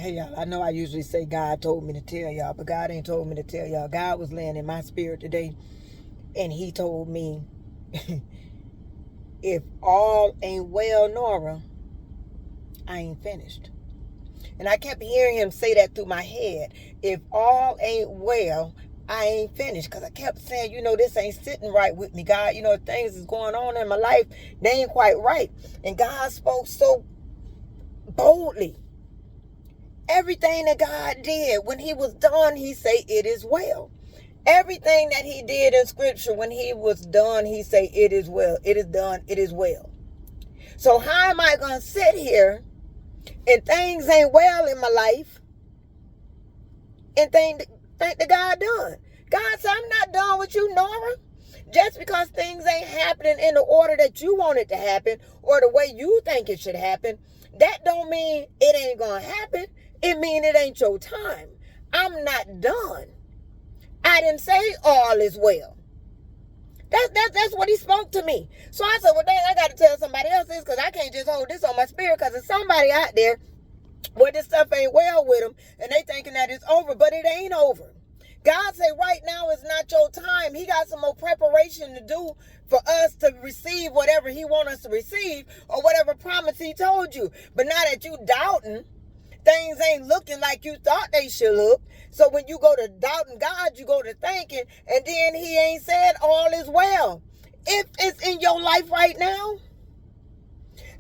Hey y'all, I know I usually say God told me to tell y'all, but God ain't told me to tell y'all. God was laying in my spirit today, and he told me, if all ain't well, Nora, I ain't finished. And I kept hearing him say that through my head. If all ain't well, I ain't finished. Because I kept saying, this ain't sitting right with me, God. Things is going on in my life. They ain't quite right. And God spoke so boldly. Everything that God did, when he was done, he say, it is well. Everything that he did in scripture, when he was done, he say, it is well. It is done. It is well. So how am I going to sit here and things ain't well in my life and think that God done? God said, I'm not done with you, Nora. Just because things ain't happening in the order that you want it to happen or the way you think it should happen, that don't mean it ain't going to happen. It mean it ain't your time. I'm not done. I didn't say all is well. That's what he spoke to me. So I said, well, dang, I got to tell somebody else this because I can't just hold this on my spirit because there's somebody out there where this stuff ain't well with them and they thinking that it's over, but it ain't over. God say right now is not your time. He got some more preparation to do for us to receive whatever he want us to receive or whatever promise he told you. But now that you doubting, things ain't looking like you thought they should look. So when you go to doubting God, you go to thinking, and then he ain't said all is well. If it's in your life right now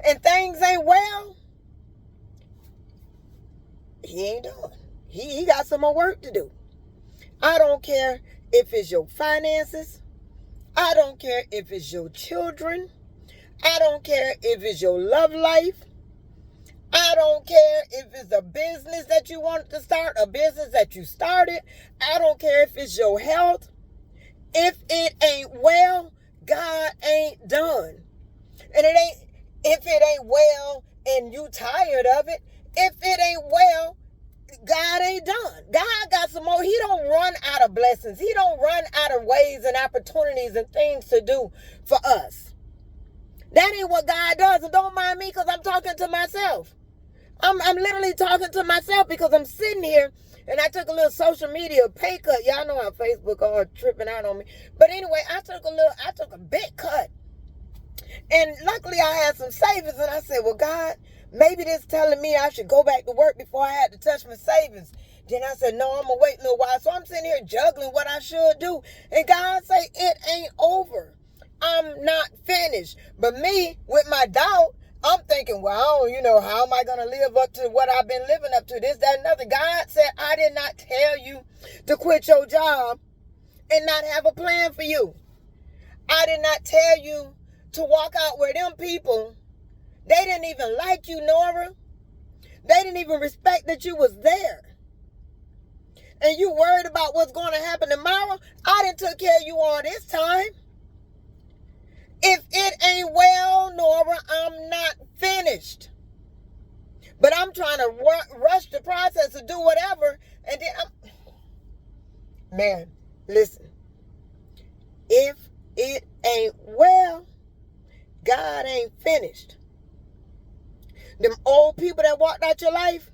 and things ain't well, he ain't done. He got some more work to do. I don't care if it's your finances. I don't care if it's your children. I don't care if it's your love life. I don't care if it's a business that you wanted to start, a business that you started. I don't care if it's your health. If it ain't well, God ain't done. And if it ain't well and you tired of it, if it ain't well, God ain't done. God got some more. He don't run out of blessings. He don't run out of ways and opportunities and things to do for us. That ain't what God does. And don't mind me because I'm talking to myself. I'm literally talking to myself because I'm sitting here and I took a little social media pay cut. Y'all know how Facebook are tripping out on me. But anyway, I took a big cut. And luckily I had some savings and I said, well, God, maybe this telling me I should go back to work before I had to touch my savings. Then I said, no, I'm going to wait a little while. So I'm sitting here juggling what I should do. And God say, it ain't over. I'm not finished. But me, with my doubt, I'm thinking, well, how am I going to live up to what I've been living up to? This, that, and nothing. God said, I did not tell you to quit your job and not have a plan for you. I did not tell you to walk out where them people, they didn't even like you, Nora. They didn't even respect that you was there. And you worried about what's going to happen tomorrow. I done took care of you all this time. If it ain't well, Nora, I'm not finished. But I'm trying to rush the process to do whatever. And then man, listen. If it ain't well, God ain't finished. Them old people that walked out your life,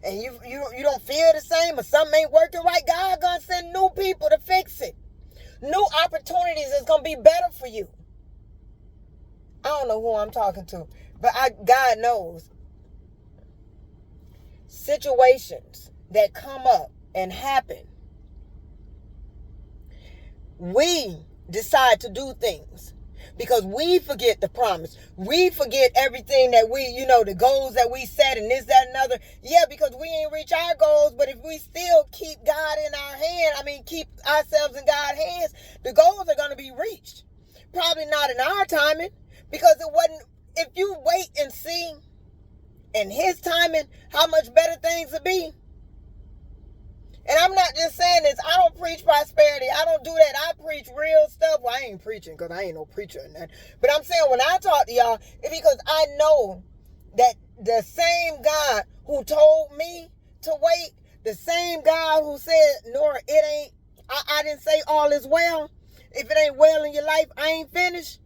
and you don't feel the same or something ain't working right, God gonna send new people to fix it. New opportunities is gonna be better for you. I don't know who I'm talking to, but God knows. Situations that come up and happen, we decide to do things because we forget the promise. We forget everything that the goals that we set and this, that, and other. Yeah, because we ain't reach our goals, but if we still keep God in our hand, keep ourselves in God's hands, the goals are going to be reached. Probably not in our timing because it wasn't, if you wait and see in his timing how much better things will be. And I'm not just saying this. I don't preach prosperity. I don't do that. I preach real stuff. Well, I ain't preaching because I ain't no preacher in that. But I'm saying when I talk to y'all, it's because I know that the same God who told me to wait, the same God who said, Nora, it ain't, I didn't say all is well. If it ain't well in your life, I ain't finished.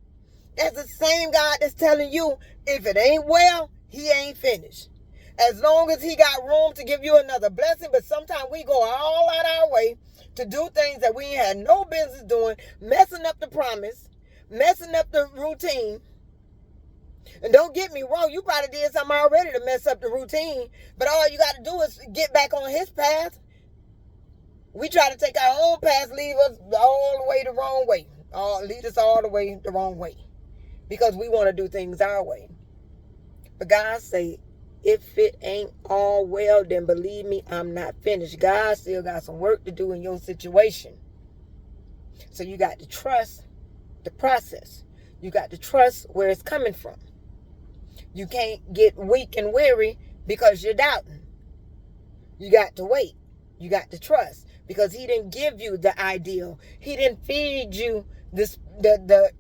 That's the same God that's telling you, if it ain't well, he ain't finished. As long as he got room to give you another blessing. But sometimes we go all out our way to do things that we ain't had no business doing, messing up the promise, messing up the routine. And don't get me wrong, you probably did something already to mess up the routine, but all you got to do is get back on his path. We try to take our own path, lead us all the way the wrong way. Lead us all the way the wrong way. Because we want to do things our way. But God say, if it ain't all well, then believe me, I'm not finished. God still got some work to do in your situation. So you got to trust the process. You got to trust where it's coming from. You can't get weak and weary because you're doubting. You got to wait. You got to trust. Because he didn't give you the ideal. He didn't feed you this the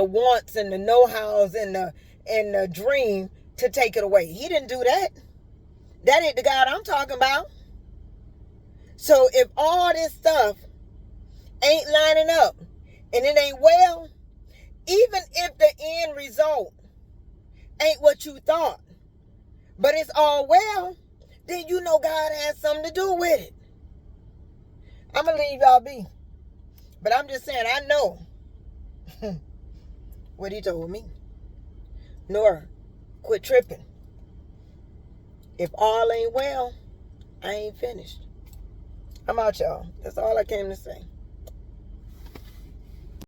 wants and the know-hows and the dream to take it away. He didn't do that. That ain't the God I'm talking about. So if all this stuff ain't lining up and it ain't well, even if the end result ain't what you thought, but it's all well, then you know God has something to do with it. I'm going to leave y'all be. But I'm just saying, I know what he told me. Nora, quit tripping. If all ain't well, I ain't finished. I'm out, y'all. That's all I came to say.